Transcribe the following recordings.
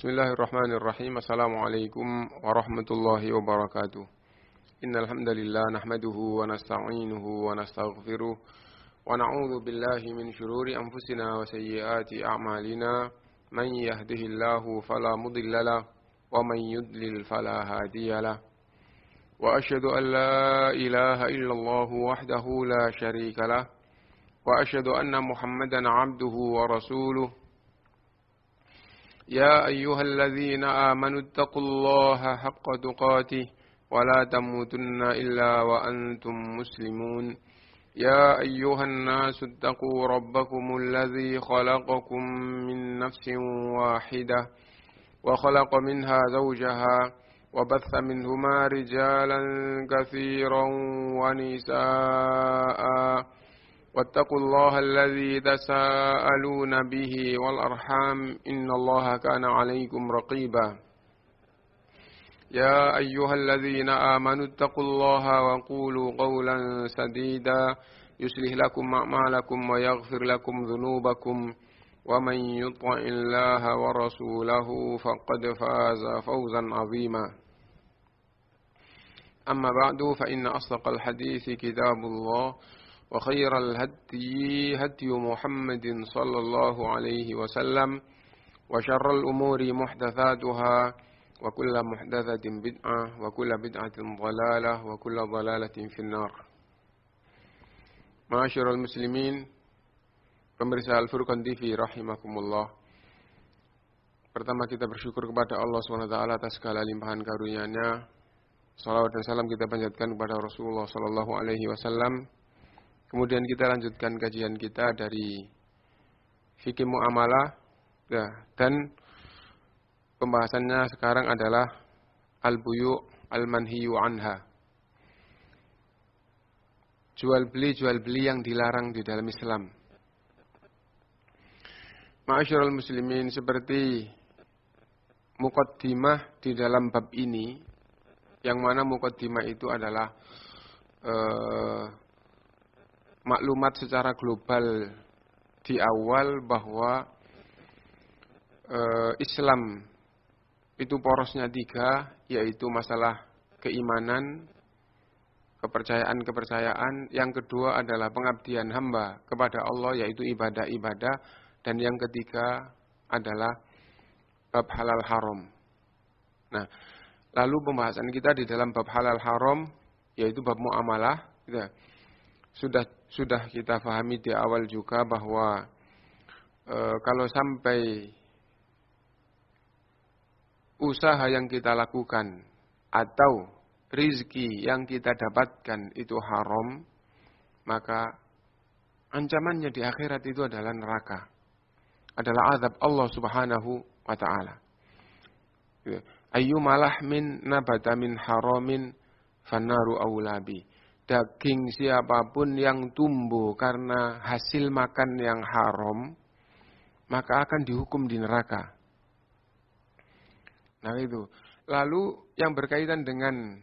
Bismillahirrahmanirrahim. Assalamualaikum warahmatullahi wabarakatuh. Innal hamdalillah nahmaduhu wa nasta'inuhu wa nastaghfiruh wa na'udzu billahi min shururi anfusina wa sayyiati a'malina. Man yahdihillahu fala mudilla lahu wa man yudlil fala hadiya lahu. Wa asyhadu an la ilaha illallah wahdahu la syarika lahu wa asyhadu anna Muhammadan 'abduhu wa rasuluh. يا أيها الذين آمنوا اتقوا الله حق تقاته ولا تموتن إلا وأنتم مسلمون يا أيها الناس اتقوا ربكم الذي خلقكم من نفس واحدة وخلق منها زوجها وبث منهما رجالا كثيرا ونساء واتقوا الله الذي تساءلون به والأرحام إن الله كان عليكم رقيبا يا أيها الذين آمنوا اتقوا الله وقولوا قولا سديدا يصلح لكم أعمالكم ويغفر لكم ذنوبكم ومن يطع الله ورسوله فقد فاز فوزا عظيما أما بعد فإن أصدق الحديث كتاب الله وخير الهدي هدي محمد صلى الله عليه وسلم وشر الأمور محدثاتها وكل محدثة بدعة وكل بدعة ضلالة وكل ضلالة في النار. Ma'asyiral muslimin, pemirsa Al-Furqan TV rahimakumullah. Pertama kita bersyukur kepada Allah SWT atas segala limpahan karunia-Nya. Salawat dan salam kita panjatkan kepada Rasulullah sallallahu alaihi wasallam. Kemudian kita lanjutkan kajian kita dari fikih muamalah dan pembahasannya sekarang adalah al-buyu' al-manhiyu anha. Jual beli yang dilarang di dalam Islam. Ma'asyiral muslimin, seperti muqaddimah di dalam bab ini, yang mana muqaddimah itu adalah maklumat secara global di awal bahwa Islam itu porosnya 3, yaitu masalah keimanan, kepercayaan, yang kedua adalah pengabdian hamba kepada Allah, yaitu ibadah-ibadah, dan yang ketiga adalah bab halal haram. Nah, lalu pembahasan kita di dalam bab halal haram, yaitu bab muamalah, sudah kita pahami di awal juga bahwa kalau sampai usaha yang kita lakukan atau rizki yang kita dapatkan itu haram, maka ancamannya di akhirat itu adalah neraka, adalah azab Allah Subhanahu wa ta'ala. Ayyuma lahmin nabata min haramin fannaru awlabi. Daging siapapun yang tumbuh karena hasil makan yang haram, maka akan dihukum di neraka. Nah itu. Lalu yang berkaitan dengan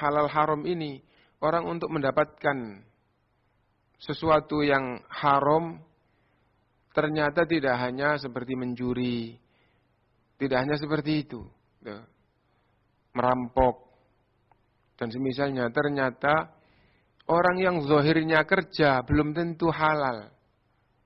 halal haram ini, orang untuk mendapatkan sesuatu yang haram, ternyata tidak hanya seperti mencuri, tidak hanya seperti itu, merampok, dan semisalnya. Ternyata orang yang zahirnya kerja belum tentu halal.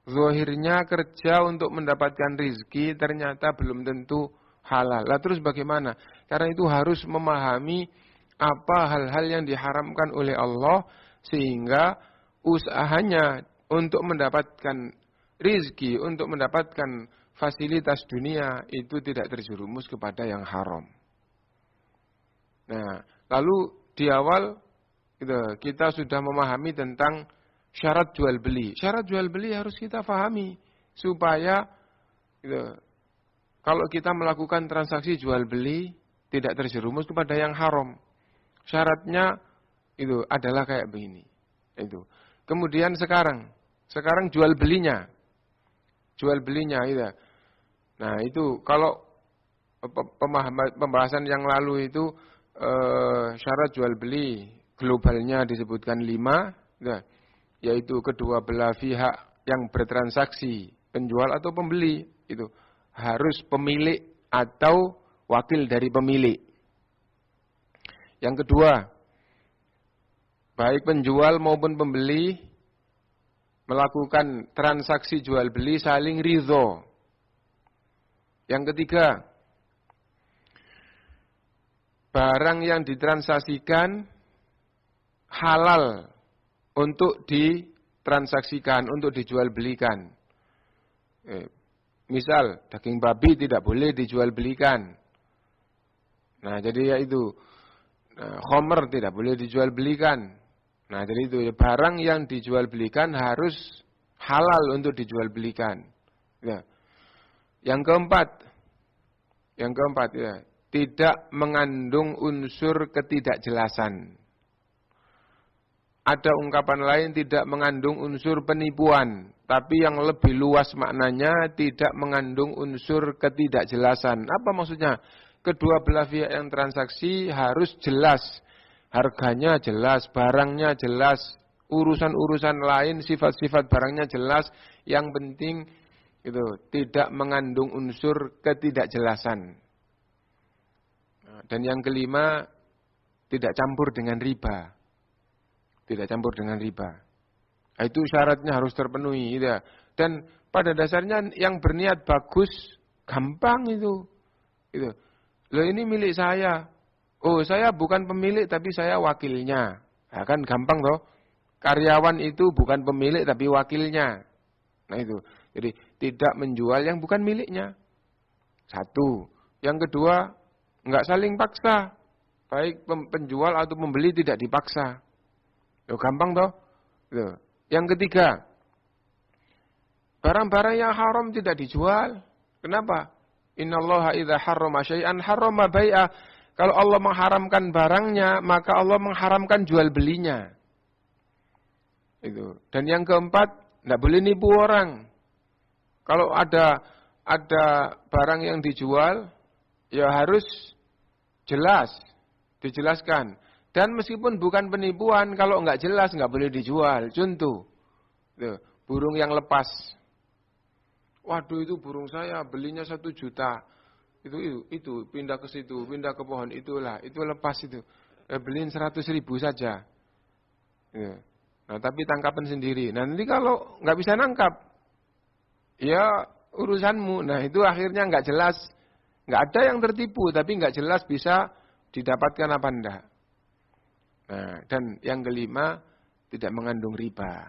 Zahirnya kerja untuk mendapatkan rizki ternyata belum tentu halal. Lah terus bagaimana? Karena itu harus memahami apa hal-hal yang diharamkan oleh Allah, sehingga usahanya untuk mendapatkan rizki, untuk mendapatkan fasilitas dunia itu tidak terjerumus kepada yang haram. Nah, lalu di awal kita sudah memahami tentang syarat jual beli. Syarat jual beli harus kita pahami supaya kalau kita melakukan transaksi jual beli tidak terjerumus kepada yang haram. Syaratnya itu adalah kayak begini. Itu. Kemudian sekarang jual belinya. Jual belinya itu. Nah, itu kalau pembahasan yang lalu itu syarat jual beli globalnya disebutkan 5, yaitu kedua belah pihak yang bertransaksi, penjual atau pembeli, itu harus pemilik atau wakil dari pemilik. Yang kedua, baik penjual maupun pembeli melakukan transaksi jual beli saling ridho. Yang ketiga, barang yang ditransaksikan halal untuk ditransaksikan, untuk dijual belikan. Misal, daging babi tidak boleh dijual belikan. Nah, jadi ya itu. Khomer tidak boleh dijual belikan. Nah, jadi itu ya, barang yang dijual belikan harus halal untuk dijual belikan. Ya. Yang keempat ya, tidak mengandung unsur ketidakjelasan. Ada ungkapan lain tidak mengandung unsur penipuan, tapi yang lebih luas maknanya tidak mengandung unsur ketidakjelasan. Apa maksudnya? Kedua belah pihak yang transaksi harus jelas. Harganya jelas, barangnya jelas, urusan-urusan lain, sifat-sifat barangnya jelas. Yang penting itu tidak mengandung unsur ketidakjelasan. Dan yang kelima, tidak campur dengan riba. Tidak campur dengan riba. Itu syaratnya harus terpenuhi. Ya. Dan pada dasarnya yang berniat bagus, gampang itu. Loh ini milik saya. Oh saya bukan pemilik tapi saya wakilnya. Nah, kan gampang toh. Karyawan itu bukan pemilik tapi wakilnya. Nah itu. Jadi tidak menjual yang bukan miliknya. Satu. Yang kedua, enggak saling paksa. Baik penjual atau pembeli tidak dipaksa. Loh, gampang toh? Loh. Yang ketiga, barang-barang yang haram tidak dijual. Kenapa? Innallaha idza harrama syai'an harrama bai'ah. Kalau Allah mengharamkan barangnya, maka Allah mengharamkan jual belinya. Itu. Dan yang keempat, tidak boleh nipu orang. Kalau ada barang yang dijual, ya harus jelas, dijelaskan. Dan meskipun bukan penipuan, kalau enggak jelas enggak boleh dijual. Contoh, burung yang lepas. Waduh itu burung saya belinya 1 juta. Itu pindah ke situ, pindah ke pohon itulah, itu lepas itu. Beliin 100.000 saja. Nah tapi tangkapan sendiri. Nah, nanti kalau enggak bisa nangkap, ya urusanmu. Nah itu akhirnya enggak jelas, enggak ada yang tertipu, tapi enggak jelas bisa didapatkan apa enggak. Nah, dan yang kelima, tidak mengandung riba.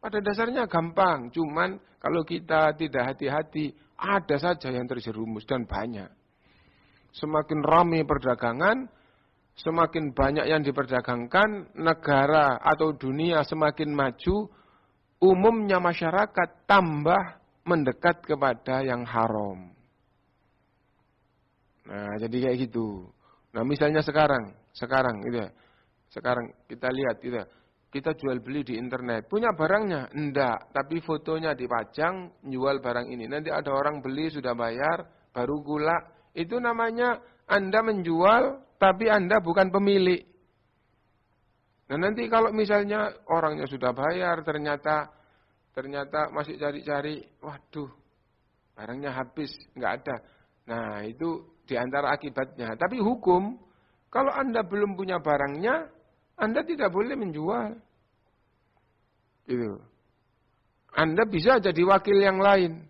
Pada dasarnya gampang, cuman kalau kita tidak hati-hati, ada saja yang terjerumus dan banyak. Semakin ramai perdagangan, semakin banyak yang diperdagangkan, negara atau dunia semakin maju, umumnya masyarakat tambah mendekat kepada yang haram. Nah, jadi kayak gitu. Nah, misalnya sekarang gitu ya. Sekarang kita lihat gitu. Kita jual beli di internet. Punya barangnya? Enggak. Tapi fotonya dipajang, jual barang ini. Nanti ada orang beli, sudah bayar, baru gula. Itu namanya Anda menjual, tapi Anda bukan pemilik. Nah nanti kalau misalnya orangnya sudah bayar, ternyata masih cari-cari, waduh, barangnya habis, enggak ada. Nah itu diantara akibatnya. Tapi hukum, kalau Anda belum punya barangnya, Anda tidak boleh menjual. Gitu. Anda bisa jadi wakil yang lain.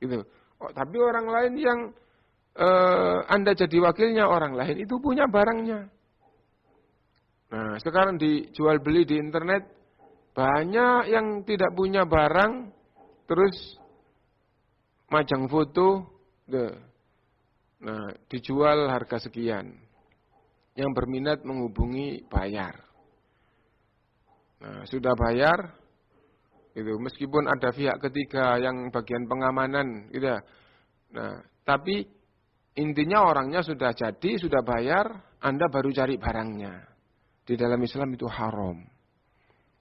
Gitu. Oh, tapi orang lain yang Anda jadi wakilnya, orang lain itu punya barangnya. Nah, sekarang dijual beli di internet, banyak yang tidak punya barang, terus majang foto, nah, dijual harga sekian. Yang berminat menghubungi bayar. Nah, sudah bayar, gitu. Meskipun ada pihak ketiga yang bagian pengamanan, gitu. Nah, tapi intinya orangnya sudah jadi, sudah bayar, Anda baru cari barangnya. Di dalam Islam itu haram.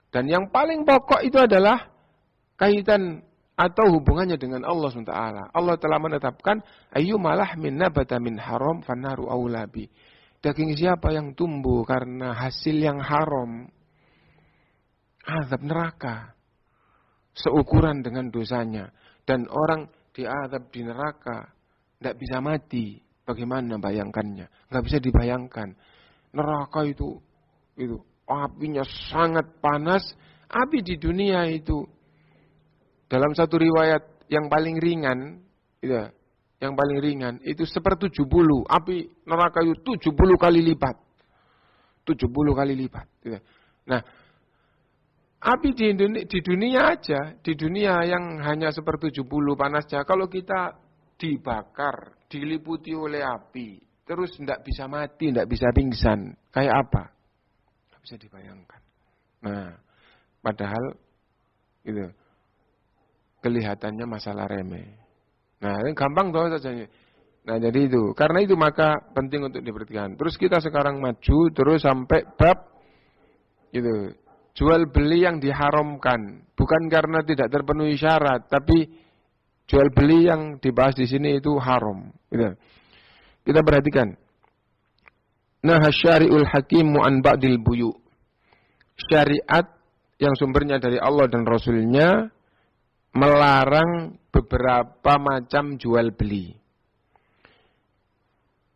Dan yang paling pokok itu adalah kaitan atau hubungannya dengan Allah SWT. Allah telah menetapkan ayyumalah min nabata min haram fannaru aulabi. Daging siapa yang tumbuh karena hasil yang haram, azab neraka seukuran dengan dosanya. Dan orang diazab di neraka, tidak bisa mati. Bagaimana bayangkannya? Nggak bisa dibayangkan. Neraka itu apinya sangat panas. Api di dunia itu dalam satu riwayat yang paling ringan, ya, yang paling ringan itu 1/70. Api neraka itu 70 kali lipat. 70 kali lipat. Ya. Nah, api di dunia aja, di dunia yang hanya 1/70 panasnya, kalau kita dibakar, diliputi oleh api, terus tidak bisa mati, tidak bisa pingsan, kayak apa? Tidak bisa dibayangkan. Nah, padahal itu kelihatannya masalah remeh. Nah, ini gampang toh saja. Nah, jadi itu. Karena itu maka penting untuk diperhatikan. Terus kita sekarang maju terus sampai bab itu jual beli yang diharamkan, bukan karena tidak terpenuhi syarat, tapi jual beli yang dibahas di sini itu haram. Gitu. Kita perhatikan. Nah, syari'ul hakim an ba'dil buyu. Syariat yang sumbernya dari Allah dan Rasulnya melarang beberapa macam jual beli.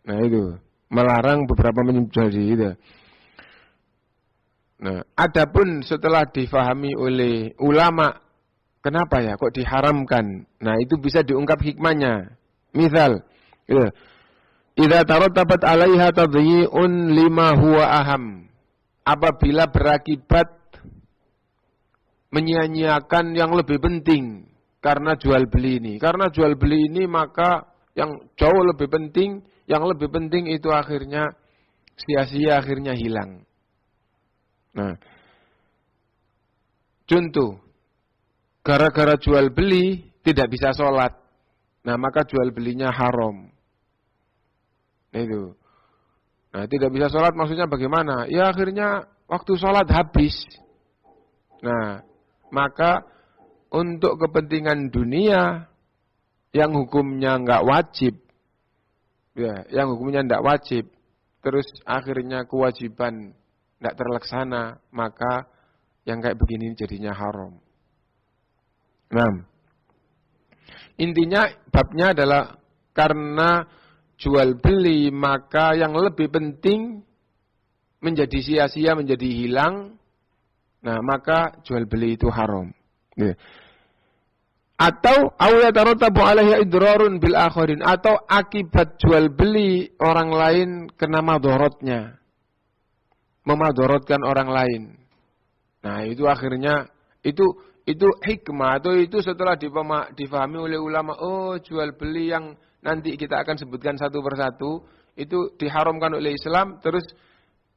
Nah itu, melarang beberapa macam jual beli itu. Nah, adapun setelah difahami oleh ulama, kenapa ya kok diharamkan? Nah, itu bisa diungkap hikmahnya. Misal, gitu. Idza tarattabat 'alaiha tadyi'un lima huwa aham. Apabila berakibat menyia-nyiakan yang lebih penting karena jual beli ini. Karena jual beli ini maka yang jauh lebih penting, yang lebih penting itu akhirnya sia-sia, akhirnya hilang. Nah, contoh, gara-gara jual beli tidak bisa sholat. Nah, maka jual belinya haram. Nah, itu. Nah, tidak bisa sholat maksudnya bagaimana? Ya akhirnya waktu sholat habis. Nah, maka untuk kepentingan dunia yang hukumnya enggak wajib, ya, yang hukumnya enggak wajib, terus akhirnya kewajiban enggak terlaksana, maka yang kayak begini jadinya haram. Nah, intinya babnya adalah karena jual beli maka yang lebih penting menjadi sia-sia, menjadi hilang. Nah, maka jual beli itu haram. Ya. Atau awiyatarattabu alaihi idrarun bil akharin, atau akibat jual beli orang lain kena madharatnya. Memadharatkan orang lain. Nah, itu akhirnya itu hikmah atau itu setelah difahami oleh ulama, oh jual beli yang nanti kita akan sebutkan satu persatu itu diharamkan oleh Islam, terus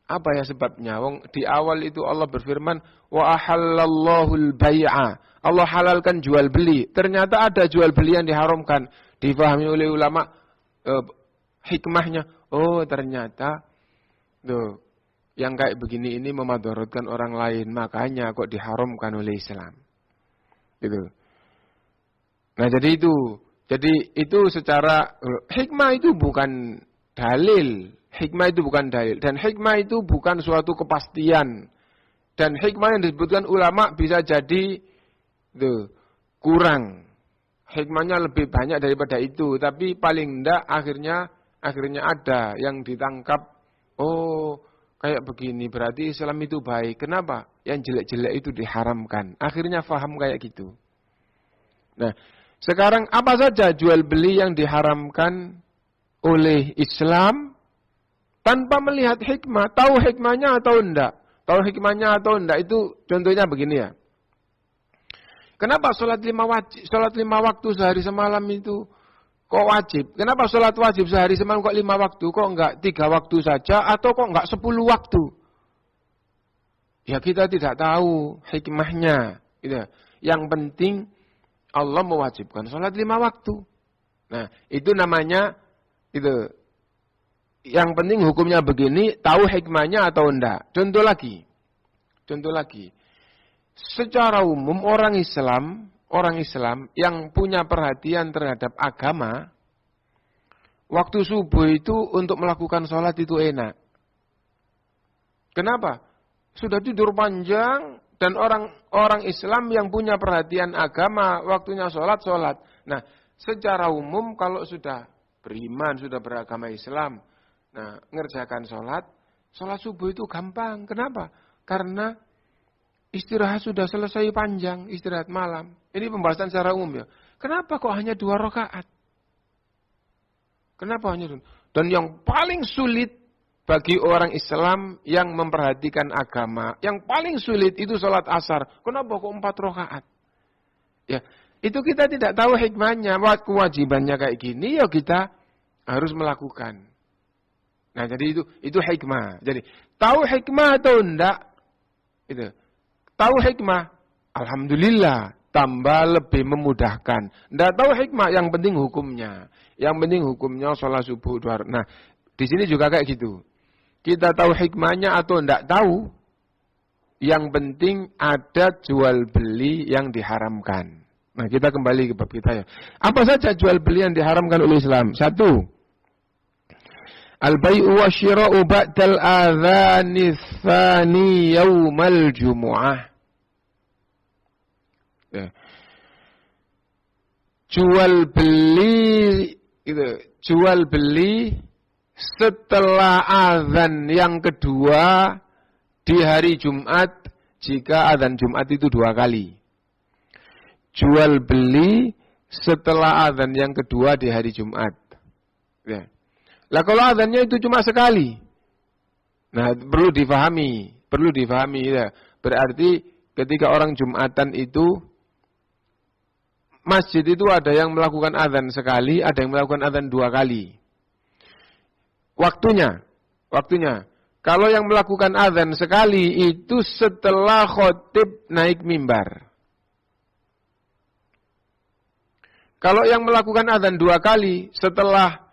apa ya sebabnya? Wong di awal itu Allah berfirman, wa ahallallahu al-bai'a. Allah halalkan jual beli. Ternyata ada jual beli yang diharamkan. Difahami oleh ulama hikmahnya. Oh, ternyata tuh yang kayak begini ini memadharatkan orang lain, makanya kok diharamkan oleh Islam. Gitu. Nah, jadi itu secara hikmah itu bukan dalil. Hikmah itu bukan dalil. Dan hikmah itu bukan suatu kepastian. Dan hikmah yang disebutkan ulama bisa jadi kurang. Hikmahnya lebih banyak daripada itu. Tapi paling enggak akhirnya ada yang ditangkap. Oh, kayak begini. Berarti Islam itu baik. Kenapa? Yang jelek-jelek itu diharamkan. Akhirnya faham kayak gitu. Nah, sekarang apa saja jual beli yang diharamkan oleh Islam tanpa melihat hikmah, tahu hikmahnya atau enggak? Tahu hikmahnya atau enggak itu contohnya begini ya. Kenapa sholat 5 waktu sehari semalam itu kok wajib? Kenapa sholat wajib sehari semalam kok 5 waktu? Kok enggak 3 waktu saja atau kok enggak 10 waktu? Ya kita tidak tahu hikmahnya. Gitu. Yang penting Allah mewajibkan sholat 5 waktu. Nah itu namanya itu. Yang penting hukumnya begini, tahu hikmahnya atau enggak. Contoh lagi. Secara umum orang Islam yang punya perhatian terhadap agama, waktu subuh itu untuk melakukan sholat itu enak. Kenapa? Sudah tidur panjang dan orang Islam yang punya perhatian agama, waktunya sholat. Nah, secara umum kalau sudah beriman, sudah beragama Islam, nah ngerjakan sholat subuh itu gampang. Kenapa? Karena istirahat sudah selesai panjang, istirahat malam. Ini pembahasan secara umum ya. Kenapa kok hanya 2 rakaat? Kenapa hanya 2? Dan yang paling sulit bagi orang Islam yang memperhatikan agama, yang paling sulit itu sholat asar. Kenapa kok 4 rakaat? Ya, itu kita tidak tahu hikmahnya. Kewajibannya kayak gini, ya kita harus melakukan. Nah, jadi itu hikmah. Jadi tahu hikmah atau enggak? Itu. Tahu hikmah, alhamdulillah, tambah lebih memudahkan. Enggak tahu hikmah, yang penting hukumnya. Yang penting hukumnya sholat subuh 2 rakaat. Nah, di sini juga kayak gitu. Kita tahu hikmahnya atau enggak tahu, yang penting ada jual beli yang diharamkan. Nah, kita kembali ke bab kita ya. Apa saja jual beli yang diharamkan oleh Islam? 1. Al-bai'u wa syira'u ba'dal adhani tsani yaumal jumu'ah. Ya. Jual beli setelah azan yang kedua di hari Jumat, jika azan Jumat itu 2 kali. Jual beli setelah azan yang kedua di hari Jumat. Ya. Lah kalau azannya itu cuma sekali, nah perlu difahami ya. Berarti ketika orang Jumatan itu, masjid itu ada yang melakukan azan sekali, ada yang melakukan azan 2 kali. Waktunya. Kalau yang melakukan azan sekali itu setelah khotib naik mimbar. Kalau yang melakukan azan 2 kali setelah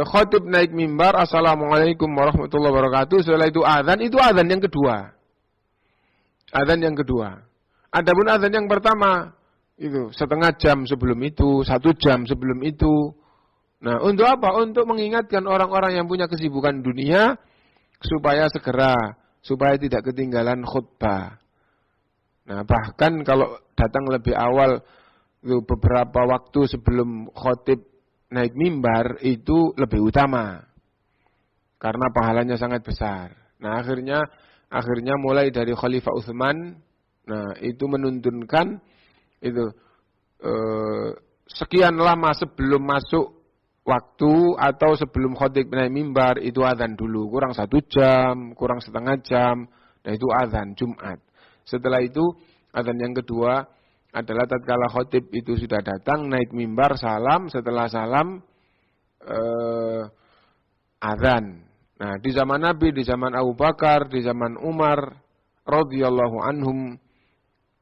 khotib naik mimbar, assalamualaikum warahmatullahi wabarakatuh, setelah itu azan yang kedua. Azan yang kedua. Adapun azan yang pertama itu setengah jam sebelum itu, 1 jam sebelum itu. Nah, untuk apa? Untuk mengingatkan orang-orang yang punya kesibukan dunia supaya tidak ketinggalan khutbah. Nah, bahkan kalau datang lebih awal, itu beberapa waktu sebelum khotib naik mimbar itu lebih utama. Karena pahalanya sangat besar. Nah, akhirnya mulai dari Khalifah Utsman, nah itu menuntunkan itu sekian lama sebelum masuk waktu atau sebelum khotib naik mimbar itu azan dulu, kurang 1 jam, kurang setengah jam, nah itu azan Jumat. Setelah itu azan yang kedua adalah tatkala khotib itu sudah datang naik mimbar, salam, setelah salam azan. Nah, di zaman Nabi, di zaman Abu Bakar, di zaman Umar radhiyallahu anhum,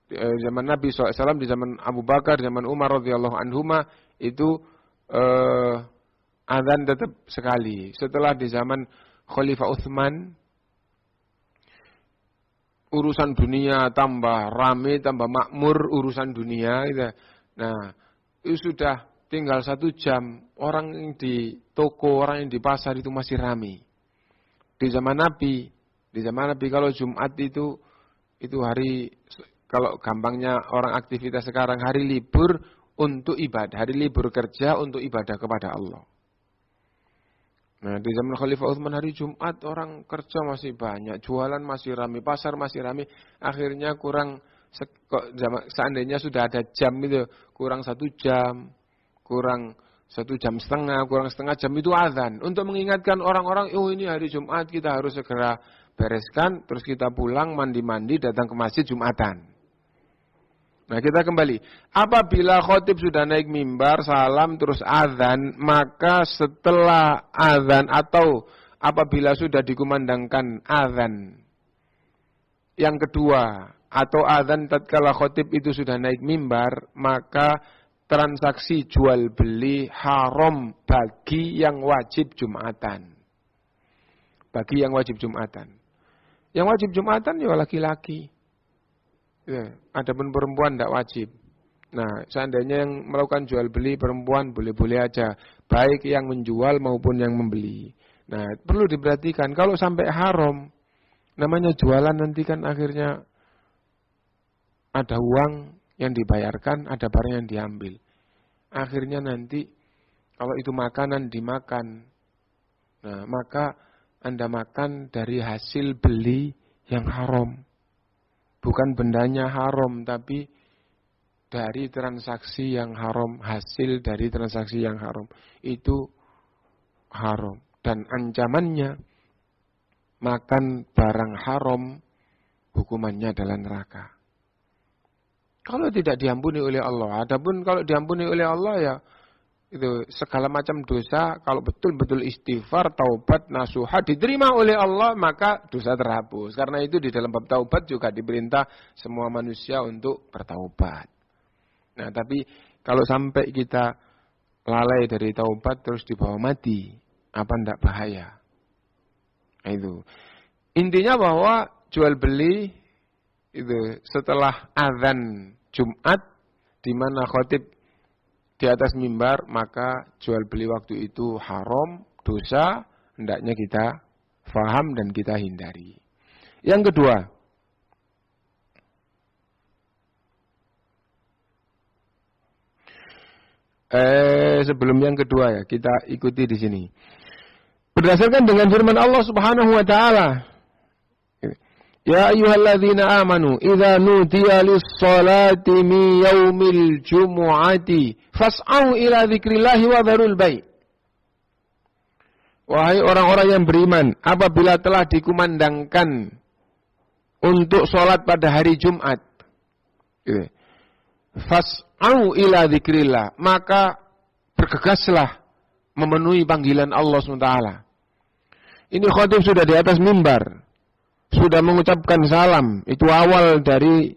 di zaman Nabi SAW, di zaman Abu Bakar, di zaman Umar radhiyallahu anhuma itu azan tetap sekali. Setelah di zaman Khalifah Utsman, urusan dunia tambah rame, tambah makmur urusan dunia. Gitu. Nah, itu sudah tinggal 1 jam, orang yang di toko, orang yang di pasar itu masih rame. Di zaman Nabi kalau Jumat itu hari, kalau gampangnya orang aktivitas sekarang, hari libur untuk ibadah, hari libur kerja untuk ibadah kepada Allah. Nah, di zaman Khalifah Utsman hari Jumat orang kerja masih banyak, jualan masih ramai, pasar masih ramai. Akhirnya seandainya sudah ada jam itu, kurang 1 jam, kurang 1 jam setengah, kurang setengah jam itu azan. Untuk mengingatkan orang-orang, oh ini hari Jumat, kita harus segera bereskan, terus kita pulang, mandi-mandi, datang ke masjid Jumatan. Nah, kita kembali. Apabila khotib sudah naik mimbar, salam, terus azan, maka setelah azan atau apabila sudah dikumandangkan azan yang kedua, atau azan tatkala khotib itu sudah naik mimbar, maka transaksi jual beli haram bagi yang wajib Jumatan. Bagi yang wajib Jumatan. Yang wajib Jumatan ya laki-laki. Ya, adapun perempuan tidak wajib. Nah, seandainya yang melakukan jual beli perempuan boleh-boleh aja, baik yang menjual maupun yang membeli. Nah, perlu diperhatikan kalau sampai haram, namanya jualan nanti kan akhirnya ada uang yang dibayarkan, ada barang yang diambil. Akhirnya nanti kalau itu makanan dimakan, nah maka Anda makan dari hasil beli yang haram. Bukan bendanya haram, tapi dari transaksi yang haram, hasil dari transaksi yang haram. Itu haram. Dan ancamannya, makan barang haram, hukumannya adalah neraka. Kalau tidak diampuni oleh Allah, adapun kalau diampuni oleh Allah ya, itu segala macam dosa, kalau betul-betul istighfar, taubat, nasuha, diterima oleh Allah, maka dosa terhapus. Karena itu di dalam bab taubat juga diperintah semua manusia untuk bertaubat. Nah, tapi kalau sampai kita lalai dari taubat terus dibawa mati, apa ndak bahaya? Nah, itu. Intinya bahwa jual beli itu setelah azan Jumat di mana khatib di atas mimbar, maka jual beli waktu itu haram, dosa, hendaknya kita faham dan kita hindari. Yang kedua, sebelum yang kedua ya, kita ikuti di sini. Berdasarkan dengan firman Allah Subhanahu wa taala, ya ayyuhalladzina amanu idza nudiya lis-salati min yaumil jumu'ati fas'au ila dzikrillahi wa dzarul bai'. Wahai orang-orang yang beriman, apabila telah dikumandangkan untuk sholat pada hari Jumat, fas'au ila dzikrillah, maka bergegaslah memenuhi panggilan Allah SWT. Ini khatib sudah di atas mimbar, sudah mengucapkan salam, itu awal dari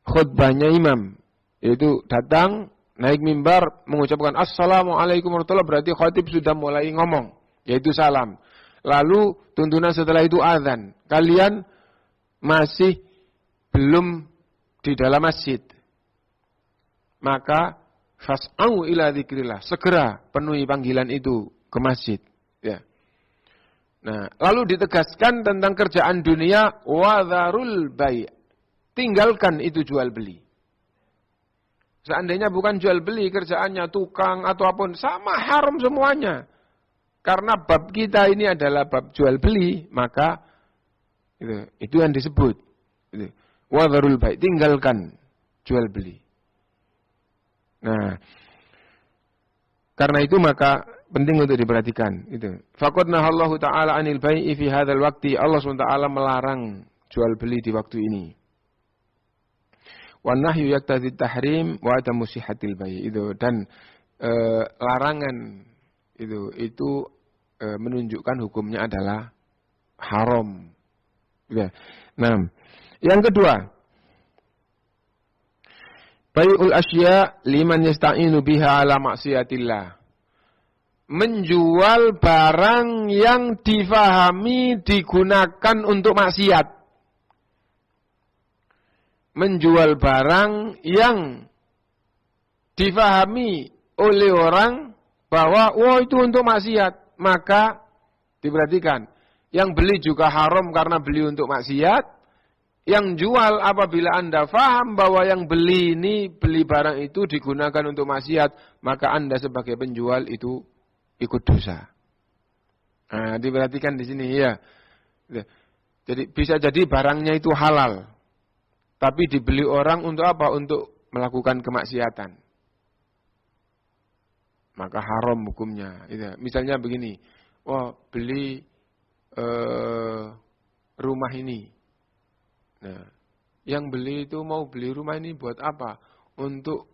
khutbahnya imam, yaitu datang, naik mimbar, mengucapkan Assalamualaikum warahmatullahi wabarakatuh, berarti khatib sudah mulai ngomong, yaitu salam. Lalu tuntunan setelah itu azan. Kalian masih belum di dalam masjid, maka fas'au ila dzikrillah, segera penuhi panggilan itu ke masjid. Ya. Nah, lalu ditegaskan tentang kerjaan dunia, wa dzarul bai'. Tinggalkan itu jual beli. Seandainya bukan jual beli, kerjaannya tukang atau apapun, sama haram semuanya. Karena bab kita ini adalah bab jual beli, maka itu yang disebut. Wa dzarul bai', tinggalkan jual beli. Nah, karena itu maka penting untuk diperhatikan. Itu. Faqad nahallahu ta'ala 'anil bai'i fi hadzal waqti. Allah SWT melarang jual beli di waktu ini. Wan nahyu yaqtadi tahrim wa adamu sihhatil bai'. Itu dan larangan itu menunjukkan hukumnya adalah haram. Ya. Nah, yang kedua, bai'ul asya liman yasta'inu biha ala maksiatillah. Menjual barang yang difahami digunakan untuk maksiat. Menjual barang yang difahami oleh orang bahwa itu untuk maksiat, maka diperhatikan. Yang beli juga haram karena beli untuk maksiat. Yang jual apabila Anda faham bahwa yang beli ini, beli barang itu digunakan untuk maksiat, maka Anda sebagai penjual itu ikut dosa. Nah, diperhatikan di sini ya. Jadi bisa jadi barangnya itu halal, tapi dibeli orang untuk apa? Untuk melakukan kemaksiatan. Maka haram hukumnya. Misalnya begini, beli rumah ini. Nah, yang beli itu mau beli rumah ini buat apa? Untuk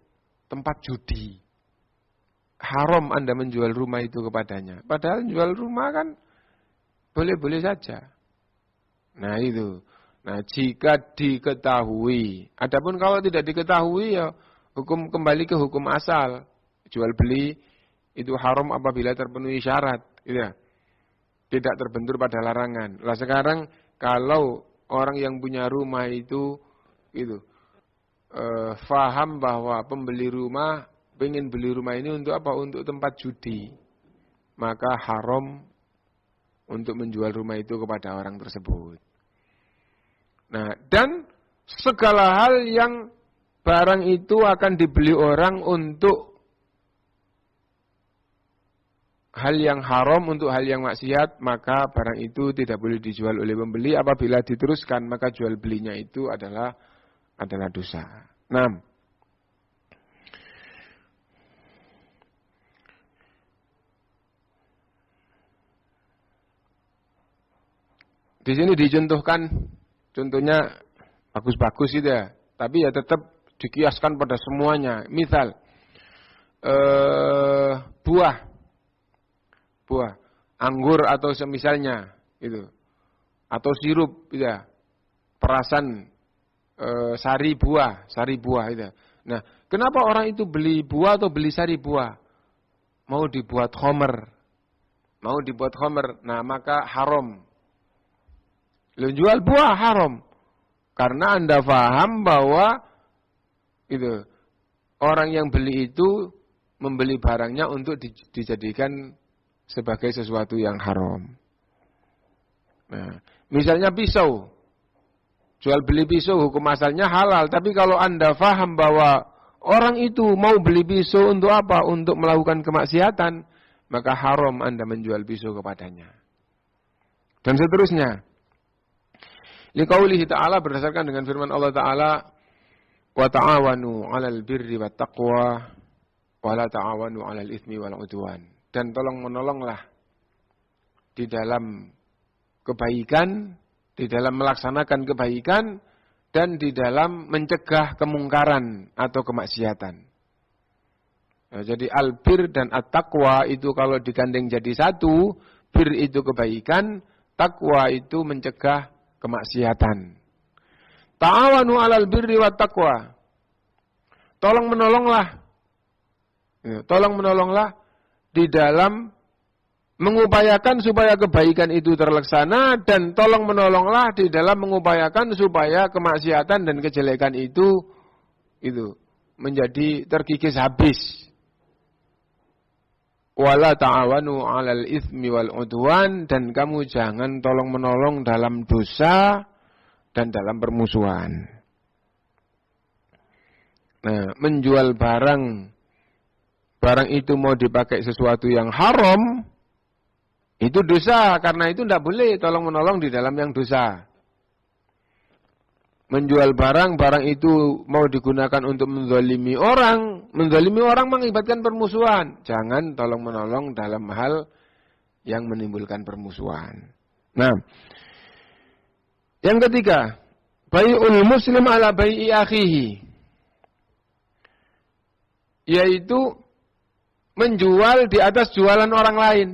tempat judi. Haram Anda menjual rumah itu kepadanya. Padahal jual rumah kan boleh-boleh saja. Nah itu. Nah jika diketahui. Adapun kalau tidak diketahui ya hukum kembali ke hukum asal. Jual beli itu haram apabila terpenuhi syarat. Ya. Tidak terbentur pada larangan. Lah sekarang kalau orang yang punya rumah itu faham bahwa pembeli rumah pengen beli rumah ini untuk apa? Untuk tempat judi. Maka haram untuk menjual rumah itu kepada orang tersebut. Nah, dan segala hal yang barang itu akan dibeli orang untuk hal yang haram, untuk hal yang maksiat, maka barang itu tidak boleh dijual oleh pembeli. Apabila diteruskan, maka jual belinya itu adalah dosa. 6. Di sini dicontohkan, contohnya bagus-bagus itu ya, tapi ya tetap dikiaskan pada semuanya. Misal, buah, anggur atau semisalnya, itu, atau sirup, itu ya, perasan sari buah, itu. Nah, kenapa orang itu beli buah atau beli sari buah? Mau dibuat khomer, nah maka haram. Lo jual buah haram. Karena Anda paham bahwa itu orang yang beli itu membeli barangnya untuk dijadikan sebagai sesuatu yang haram. Nah, misalnya pisau. Jual beli pisau hukum asalnya halal, tapi kalau Anda paham bahwa orang itu mau beli pisau untuk apa? Untuk melakukan kemaksiatan, maka haram Anda menjual pisau kepadanya. Dan seterusnya. Liqaulihi ta'ala, berdasarkan dengan firman Allah Ta'ala, wa ta'awanu 'alal birri wat taqwa wa la ta'awanu 'alal itsmi wal 'udwan. Dan tolong menolonglah di dalam kebaikan, di dalam melaksanakan kebaikan, dan di dalam mencegah kemungkaran atau kemaksiatan. Nah, jadi al-bir dan at-taqwa itu kalau digandeng jadi satu, bir itu kebaikan, takwa itu mencegah kemaksiatan. Ta'awanu 'alal birri wat taqwa. Tolong menolonglah di dalam mengupayakan supaya kebaikan itu terlaksana, dan tolong menolonglah di dalam mengupayakan supaya kemaksiatan dan kejelekan itu menjadi terkikis habis. Wala ta'awanu 'alal itsmi wal 'udwan, dan kamu jangan tolong-menolong dalam dosa dan dalam permusuhan. Nah, menjual barang itu mau dipakai sesuatu yang haram, itu dosa, karena itu tidak boleh tolong-menolong di dalam yang dosa. Menjual barang itu mau digunakan untuk menzalimi orang mengakibatkan permusuhan. Jangan tolong-menolong dalam hal yang menimbulkan permusuhan. Nah, yang ketiga, bai'ul muslim ala bai'i akhihi, yaitu menjual di atas jualan orang lain.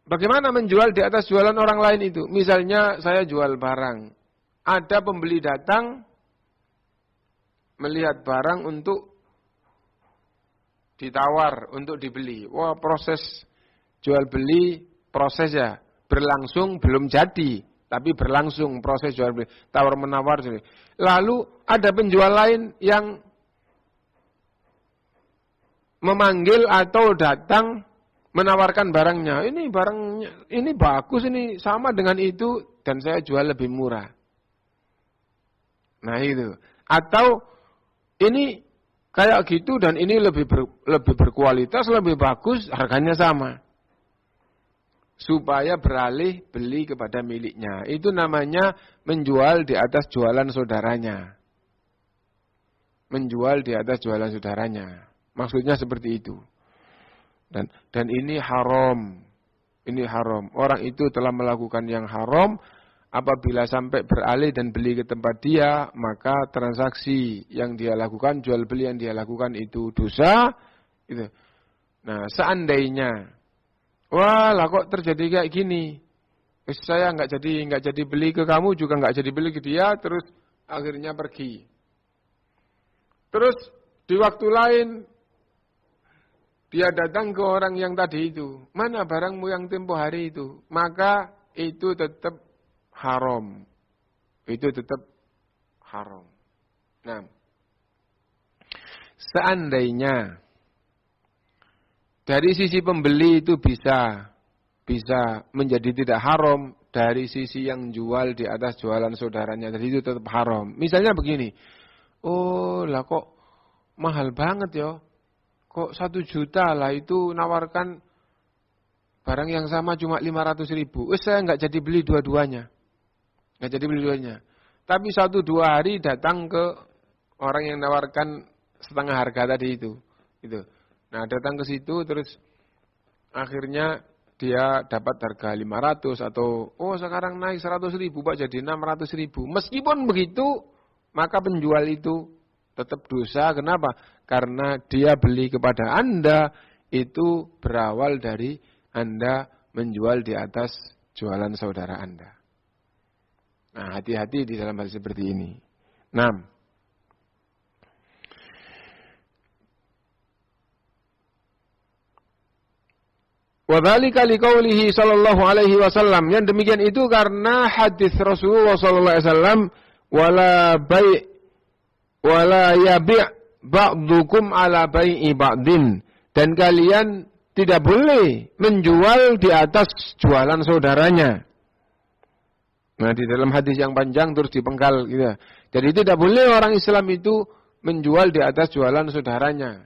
Bagaimana menjual di atas jualan orang lain itu? Misalnya saya jual barang, ada pembeli datang melihat barang untuk ditawar, untuk dibeli. Wah, proses jual beli, proses ya, berlangsung, belum jadi, tapi berlangsung proses jual beli, tawar menawar. Lalu ada penjual lain yang memanggil atau datang menawarkan barangnya. Ini barangnya, ini bagus, ini sama dengan itu, dan saya jual lebih murah. Nah itu. Atau ini kayak gitu dan ini lebih berkualitas, lebih bagus, harganya sama. Supaya beralih beli kepada miliknya. Itu namanya menjual di atas jualan saudaranya. Menjual di atas jualan saudaranya. Maksudnya seperti itu. Dan ini haram. Ini haram. Orang itu telah melakukan yang haram. Apabila sampai beralih dan beli ke tempat dia, maka transaksi yang dia lakukan, jual beli yang dia lakukan itu dosa. Gitu. Nah, seandainya, wah lah kok terjadi kayak gini, saya nggak jadi beli ke kamu, juga nggak jadi beli ke dia, terus akhirnya pergi. Terus di waktu lain dia datang ke orang yang tadi itu, mana barangmu yang tempo hari itu, maka itu tetap haram. Itu tetap haram. Nah, seandainya dari sisi pembeli itu bisa menjadi tidak haram, dari sisi yang jual di atas jualan saudaranya tadi itu tetap haram. Misalnya begini, Oh, lah kok mahal banget ya. Kok 1 juta lah itu nawarkan barang yang sama cuma 500.000. Saya nggak jadi beli dua-duanya. Nggak jadi beli dua-duanya. Tapi 1-2 hari datang ke orang yang nawarkan setengah harga tadi itu. Gitu. Nah, datang ke situ terus akhirnya dia dapat harga 500 atau sekarang naik 100.000 Pak jadi 600.000. Meskipun begitu, maka penjual itu tetap dosa. Kenapa? Karena dia beli kepada Anda itu berawal dari Anda menjual di atas jualan saudara Anda. Nah, hati-hati di dalam hal seperti ini. 6. Wadzalika liqaulihi sallallahu alaihi wasallam. Yang demikian itu karena hadis Rasulullah sallallahu alaihi wasallam, wala yabi' ba'dukum ala bai'i ba'din. Dan kalian tidak boleh menjual di atas jualan saudaranya. Nah, di dalam hadis yang panjang terus dipenggal gitu. Jadi tidak boleh orang Islam itu menjual di atas jualan saudaranya.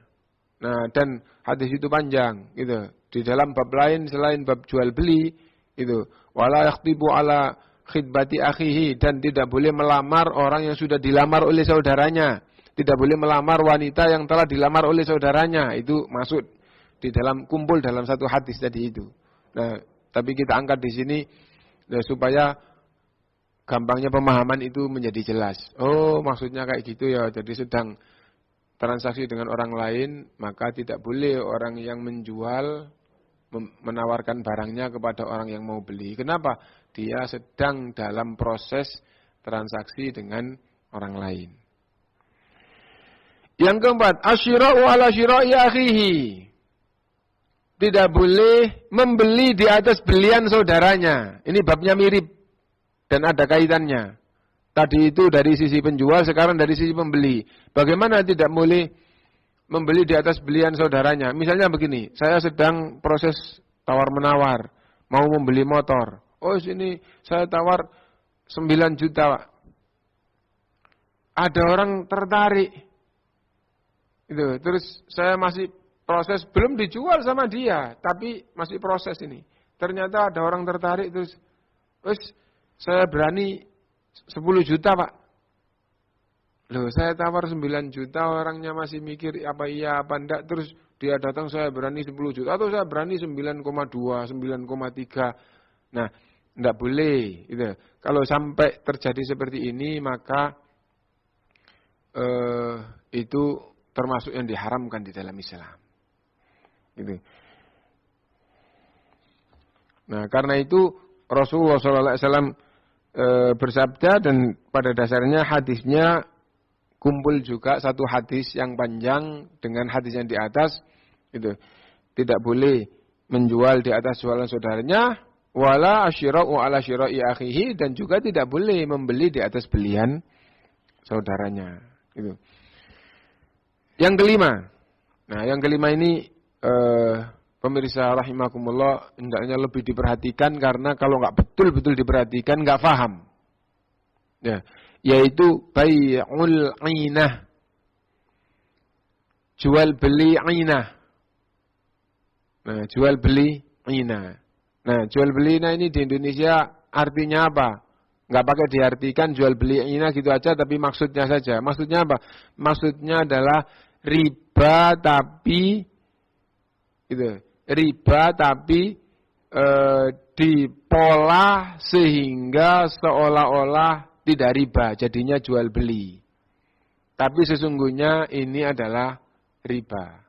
Nah, dan hadis itu panjang gitu. Di dalam bab lain selain bab jual beli itu, wala yakhtibu ala khidbati akhihi, dan tidak boleh melamar orang yang sudah dilamar oleh saudaranya. Tidak boleh melamar wanita yang telah dilamar oleh saudaranya. Itu maksud di dalam kumpul dalam satu hadis tadi itu. Nah, tapi kita angkat di sini supaya gampangnya pemahaman itu menjadi jelas. Oh, maksudnya kayak gitu ya. Jadi sedang transaksi dengan orang lain, maka tidak boleh orang yang menjual menawarkan barangnya kepada orang yang mau beli. Kenapa? Dia sedang dalam proses transaksi dengan orang lain. Yang keempat, asyira'u ala syira'i akhihi. Tidak boleh membeli di atas belian saudaranya. Ini babnya mirip dan ada kaitannya. Tadi itu dari sisi penjual, sekarang dari sisi pembeli. Bagaimana tidak boleh membeli di atas belian saudaranya? Misalnya begini, saya sedang proses tawar-menawar, mau membeli motor. Oh, sini saya tawar 9 juta, Pak. Ada orang tertarik. Itu, terus saya masih proses, belum dijual sama dia, tapi masih proses ini. Ternyata ada orang tertarik, terus saya berani 10 juta, Pak. Loh, saya tawar 9 juta, orangnya masih mikir apa iya apa enggak, terus dia datang saya berani 10 juta, atau saya berani 9,2, 9,3. Nah, enggak boleh. Gitu. Kalau sampai terjadi seperti ini, maka itu termasuk yang diharamkan di dalam Islam. Gitu. Nah, karena itu Rasulullah SAW bersabda, dan pada dasarnya hadisnya kumpul juga satu hadis yang panjang dengan hadis yang di atas. Itu tidak boleh menjual di atas jualan saudaranya, wala asyira'u ala syira'i akhihi, dan juga tidak boleh membeli di atas belian saudaranya. Itu. Yang kelima. Nah, yang kelima ini pemirsa rahimakumullah, hendaknya lebih diperhatikan, karena kalau nggak betul-betul diperhatikan nggak paham. Ya, yaitu bai'ul ainah. Jual beli ainah. Nah, jual beli ainah. Nah, jual beli ainah ini di Indonesia artinya apa? Nggak pakai diartikan jual beli ainah gitu aja, tapi maksudnya saja. Maksudnya apa? Maksudnya adalah riba tapi dipola sehingga seolah-olah tidak riba, jadinya jual beli. Tapi sesungguhnya ini adalah riba.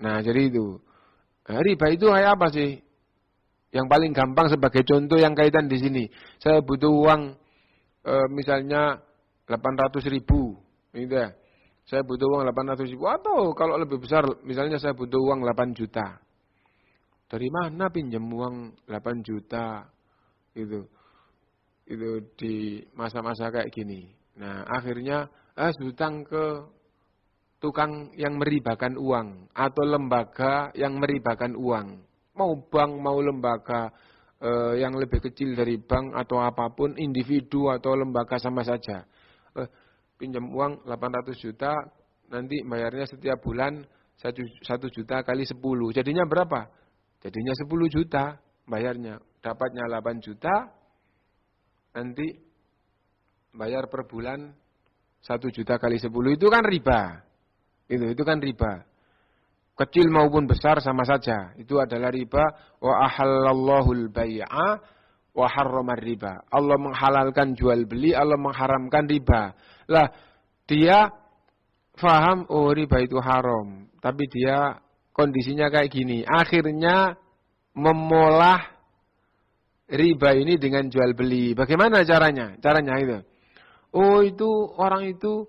Nah, jadi itu. Nah, riba itu kayak apa sih? Yang paling gampang sebagai contoh yang kaitan di sini. Saya butuh uang misalnya 800.000. Gitu ya. Saya butuh uang 800.000, atau kalau lebih besar, misalnya saya butuh uang 8 juta. Dari mana pinjam uang 8 juta? Itu di masa-masa kayak gini. Nah, akhirnya hutang ke tukang yang meribakan uang, atau lembaga yang meribakan uang. Mau bank, mau lembaga yang lebih kecil dari bank, atau apapun, individu atau lembaga sama saja. pinjam uang 800 juta, nanti bayarnya setiap bulan 1 juta kali 10. Jadinya berapa? Jadinya 10 juta bayarnya. Dapatnya 8 juta, nanti bayar per bulan 1 juta kali 10. Itu kan riba. Itu kan riba. Kecil maupun besar sama saja. Itu adalah riba. Wa ahallallahu al-bai'a wa harramar riba. Allah menghalalkan jual beli, Allah mengharamkan riba. Lah, dia faham, oh riba itu haram. Tapi dia kondisinya kayak gini. Akhirnya memolah riba ini dengan jual beli. Bagaimana caranya? Caranya itu. Oh itu orang itu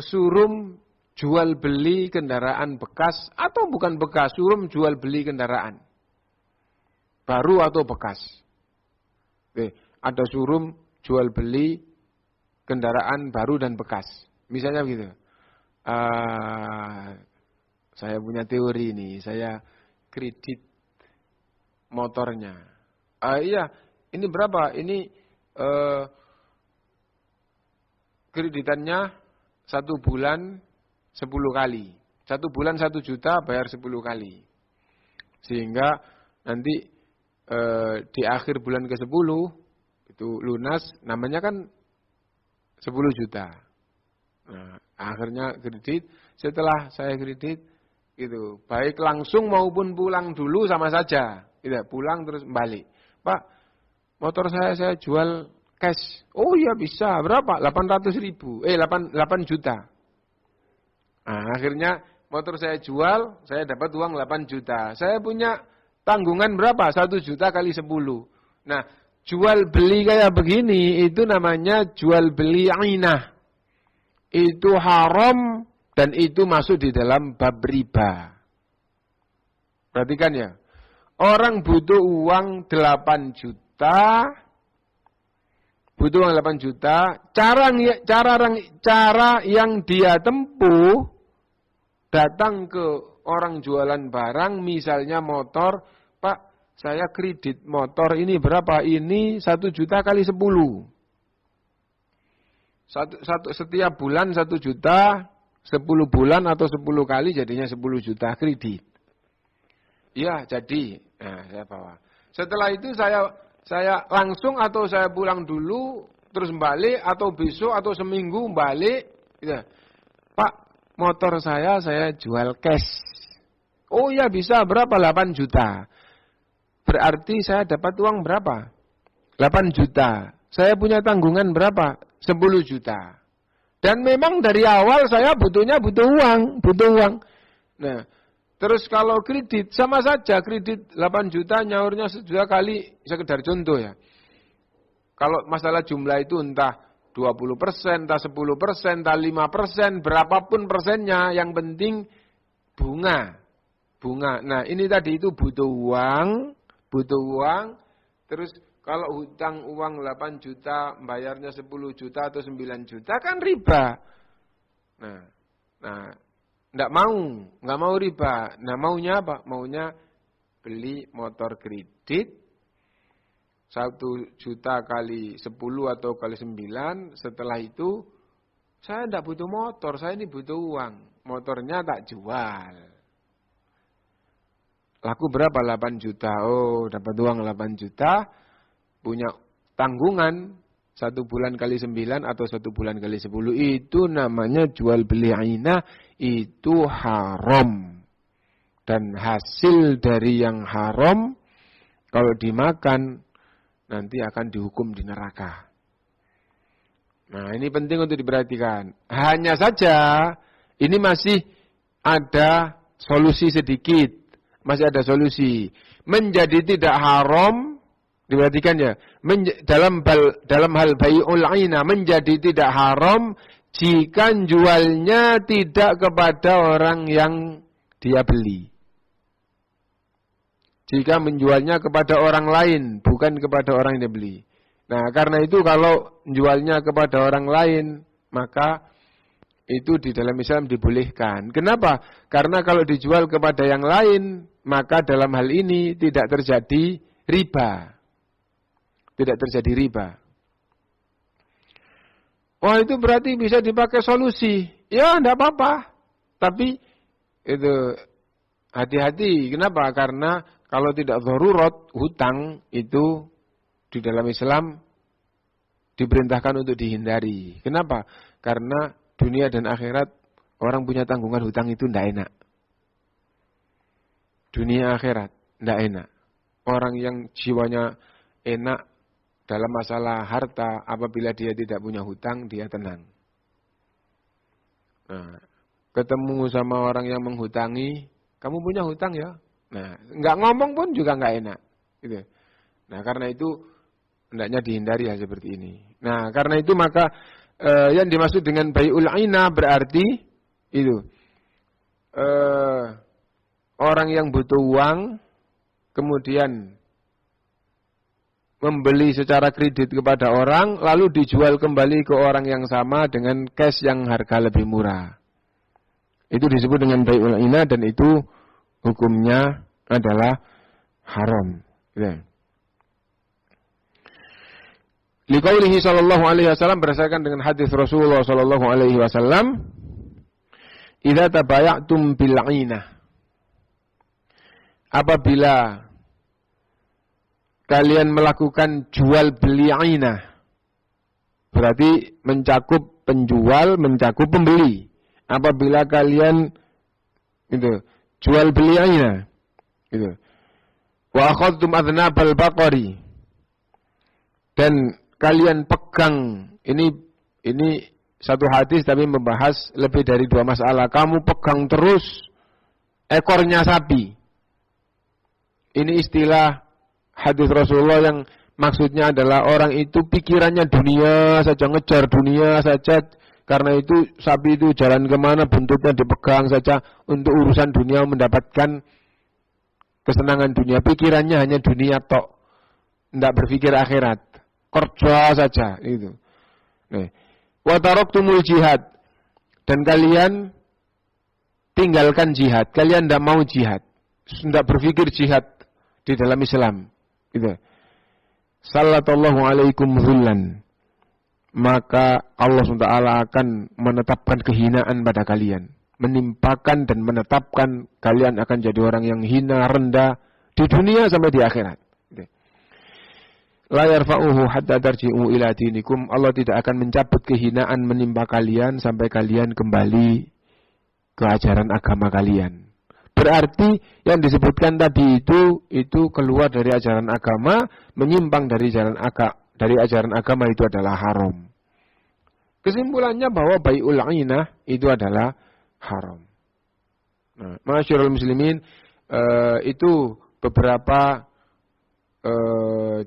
surum jual beli kendaraan bekas atau bukan bekas, surum jual beli kendaraan. Baru atau bekas. Ada surum jual beli kendaraan baru dan bekas. Misalnya begitu. Saya punya teori ini, saya kredit motornya. Iya, ini berapa? Ini kreditannya 1 bulan 10 kali. 1 bulan 1 juta bayar 10 kali. Sehingga nanti di akhir bulan ke-10 itu lunas, namanya kan 10 juta. Nah, akhirnya kredit, setelah saya kredit gitu, baik langsung maupun pulang dulu sama saja. Tidak, pulang terus balik. Pak, motor saya jual cash. Oh iya bisa, berapa? 800.000. 8 juta. Nah, akhirnya motor saya jual, saya dapat uang 8 juta. Saya punya tanggungan berapa? 1 juta kali 10. Nah, jual beli kayak begini, itu namanya jual beli ainah. Itu haram dan itu masuk di dalam bab riba. Perhatikan ya. Orang butuh uang 8 juta. Butuh uang 8 juta. Cara yang dia tempuh, datang ke orang jualan barang, misalnya motor, Pak, saya kredit motor ini berapa? Ini 1 juta kali 10. Setiap bulan 1 juta, 10 bulan atau 10 kali jadinya 10 juta kredit. Iya, jadi. Nah, saya bawa. Setelah itu saya langsung atau saya pulang dulu, terus balik, atau besok atau seminggu balik. Ya. Pak, motor saya jual cash. Oh ya bisa, berapa? 8 juta. Berarti saya dapat uang berapa? 8 juta. Saya punya tanggungan berapa? 10 juta. Dan memang dari awal saya butuh uang. Nah, terus kalau kredit, sama saja kredit 8 juta, nyaurnya 1 juta kali, sekedar contoh ya. Kalau masalah jumlah itu entah 20%, entah 10%, entah 5%, berapapun persennya, yang penting bunga. Nah, ini tadi itu butuh uang, terus kalau hutang uang 8 juta, bayarnya 10 juta atau 9 juta, kan riba. Nah, nggak mau riba. Nah, maunya apa? Maunya beli motor kredit, 1 juta kali 10 atau kali 9, setelah itu saya tidak butuh motor, saya ini butuh uang. Motornya tak jual. Laku berapa? 8 juta. Oh, dapat uang 8 juta, punya tanggungan 1 bulan kali 9 atau 1 bulan kali 10. Itu namanya jual beli ainah, itu haram. Dan hasil dari yang haram, kalau dimakan, nanti akan dihukum di neraka. Nah, ini penting untuk diperhatikan. Hanya saja, ini masih ada solusi sedikit. Masih ada solusi. Menjadi tidak haram, diperhatikan ya. Dalam hal bai'ul ainah, menjadi tidak haram, jika jualnya tidak kepada orang yang dia beli. Jika menjualnya kepada orang lain, bukan kepada orang yang dibeli. Nah, karena itu kalau menjualnya kepada orang lain, maka itu di dalam Islam dibolehkan. Kenapa? Karena kalau dijual kepada yang lain, maka dalam hal ini tidak terjadi riba. Tidak terjadi riba. Oh itu berarti bisa dipakai solusi. Ya enggak apa-apa. Tapi itu hati-hati. Kenapa? Karena kalau tidak darurat, hutang itu di dalam Islam diperintahkan untuk dihindari. Kenapa? Karena dunia dan akhirat orang punya tanggungan hutang itu tidak enak. Dunia akhirat tidak enak. Orang yang jiwanya enak dalam masalah harta, apabila dia tidak punya hutang, dia tenang. Nah, ketemu sama orang yang menghutangi, kamu punya hutang ya? Nah, nggak ngomong pun juga nggak enak. Gitu. Nah, karena itu hendaknya dihindari hal seperti ini. Nah, karena itu maka yang dimaksud dengan bai'ul aina berarti itu orang yang butuh uang kemudian membeli secara kredit kepada orang lalu dijual kembali ke orang yang sama dengan cash yang harga lebih murah. Itu disebut dengan bai'ul aina dan itu hukumnya adalah haram. Gitu. Liqaulihi sallallahu alaihi wasallam berdasarkan dengan hadis Rasulullah sallallahu alaihi wasallam, "Idza tabaya'tum bil 'ainah." Apabila kalian melakukan jual beli 'ainah, berarti mencakup penjual, mencakup pembeli. Apabila kalian itu jual beli 'ainah, gitu. Wa akhadtum adnabal baqari, dan kalian pegang, ini satu hadis tapi membahas lebih dari 2 masalah. Kamu pegang terus ekornya sapi. Ini istilah hadis Rasulullah yang maksudnya adalah orang itu pikirannya dunia saja, ngejar dunia saja. Karena itu sapi itu jalan kemana buntutnya dipegang saja untuk urusan dunia, mendapatkan kesenangan dunia. Pikirannya hanya dunia tok, tidak berpikir akhirat. Kerja saja itu. Wa taraktumul jihad, dan kalian tinggalkan jihad. Kalian tidak mau jihad, tidak berpikir jihad di dalam Islam. Gitu. Sallallahu alaikum dzullan, maka Allah SWT akan menetapkan kehinaan pada kalian, menimpakan dan menetapkan kalian akan jadi orang yang hina, rendah di dunia sampai di akhirat. La yarfa'uhu hatta tarji'u ila dinikum. Allah tidak akan mencabut kehinaan menimpa kalian sampai kalian kembali ke ajaran agama kalian. Berarti yang disebutkan tadi itu keluar dari ajaran agama, menyimpang dari ajaran agama itu adalah haram. Kesimpulannya bahwa bai'ul 'ainah itu adalah haram. Nah, ma'asyiral muslimin, itu beberapa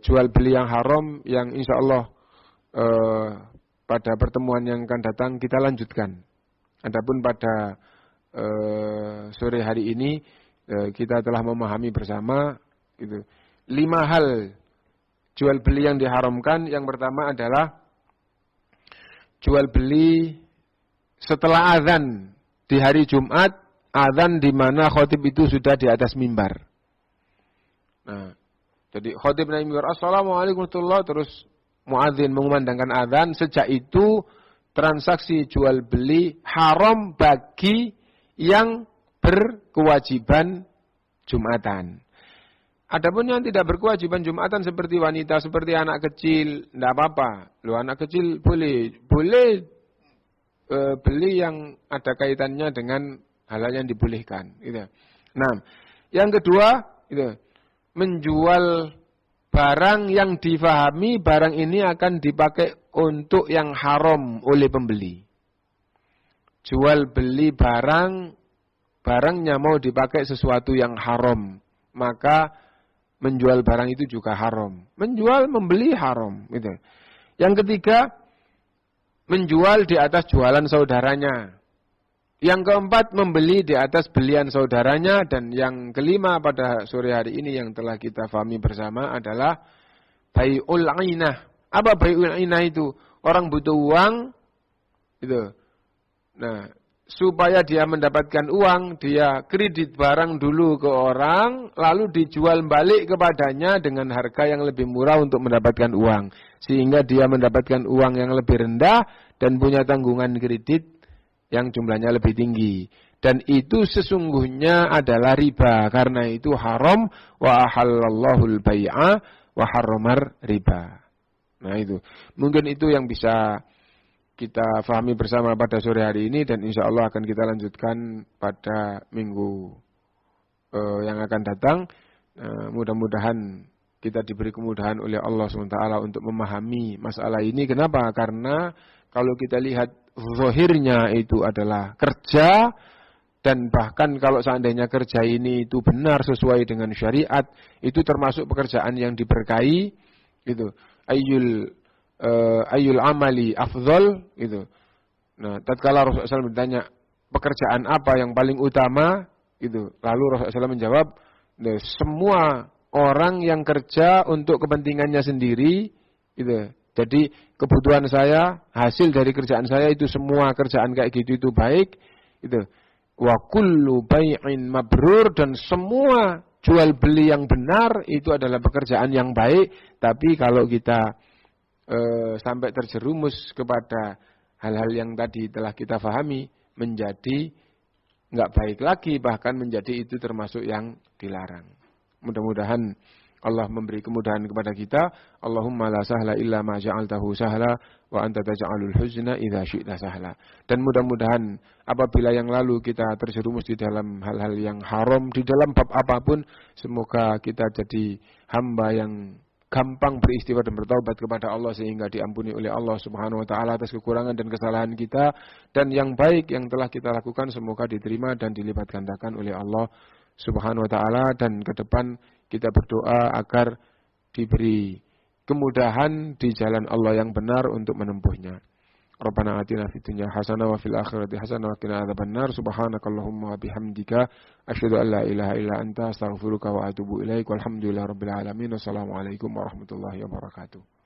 jual beli yang haram yang insya Allah pada pertemuan yang akan datang kita lanjutkan. Adapun pada sore hari ini kita telah memahami bersama gitu, 5 hal jual beli yang diharamkan. Yang pertama adalah jual beli setelah azan di hari Jumat, azan di mana khotib itu sudah di atas mimbar. Nah, jadi khotib naik mimbar, assalamualaikum warahmatullahi wabarakatuh, terus muadzin mengumandangkan azan. Sejak itu transaksi jual beli haram bagi yang berkewajiban Jumatan. Adapun yang tidak berkewajiban Jumatan seperti wanita, seperti anak kecil, tidak apa-apa. Loh, anak kecil boleh beli yang ada kaitannya dengan hal yang dibolehkan. Gitu. Nah, yang kedua, gitu, menjual barang yang difahami barang ini akan dipakai untuk yang haram oleh pembeli. Jual beli barangnya mau dipakai sesuatu yang haram, maka menjual barang itu juga haram. Menjual, membeli haram. Gitu. Yang ketiga, menjual di atas jualan saudaranya. Yang keempat, membeli di atas belian saudaranya. Dan yang kelima pada sore hari ini yang telah kita fahami bersama adalah bai'ul 'ainah. Apa bai'ul 'ainah itu? Orang butuh uang, gitu. Nah, supaya dia mendapatkan uang, dia kredit barang dulu ke orang, lalu dijual balik kepadanya dengan harga yang lebih murah untuk mendapatkan uang. Sehingga dia mendapatkan uang yang lebih rendah dan punya tanggungan kredit yang jumlahnya lebih tinggi. Dan itu sesungguhnya adalah riba, karena itu haram, wa ahallallahu al-bai'a wa harramar riba. Nah itu, mungkin itu yang bisa kita fahami bersama pada sore hari ini, dan insya Allah akan kita lanjutkan pada minggu yang akan datang. Mudah-mudahan kita diberi kemudahan oleh Allah SWT untuk memahami masalah ini. Kenapa? Karena kalau kita lihat zahirnya itu adalah kerja, dan bahkan kalau seandainya kerja ini itu benar sesuai dengan syariat, itu termasuk pekerjaan yang diberkahi. Gitu. Ayyul amali afdhal gitu. Nah, tatkala Rasulullah SAW bertanya, pekerjaan apa yang paling utama gitu. Lalu Rasulullah SAW menjawab, semua orang yang kerja untuk kepentingannya sendiri gitu. Jadi kebutuhan saya, hasil dari kerjaan saya itu semua kerjaan kayak gitu itu baik gitu. Wa kullu bai'in mabrur, dan semua jual beli yang benar itu adalah pekerjaan yang baik. Tapi kalau kita sampai terjerumus kepada hal-hal yang tadi telah kita fahami, menjadi nggak baik lagi, bahkan menjadi itu termasuk yang dilarang. Mudah-mudahan Allah memberi kemudahan kepada kita. Allahumma la sahla illa ma ja'altahu sahla wa anta taj'alul huzna idza syi'ta sahla. Dan mudah-mudahan apabila yang lalu kita terjerumus di dalam hal-hal yang haram di dalam bab apapun, semoga kita jadi hamba yang gampang beristighfar dan bertaubat kepada Allah sehingga diampuni oleh Allah Subhanahu wa taala atas kekurangan dan kesalahan kita, dan yang baik yang telah kita lakukan semoga diterima dan dilipat gandakan oleh Allah Subhanahu wa taala. Dan ke depan kita berdoa agar diberi kemudahan di jalan Allah yang benar untuk menempuhnya. Rabbana atina fid dunya hasanah wa fil akhirati hasanah wa qina adzabannar. Subhanakallahumma wa bihamdika asyhadu an la ilaha illa anta astaghfiruka wa atubu ilaik. Walhamdulillahirabbil alamin. Wassalamualaikum warahmatullahi wabarakatuh.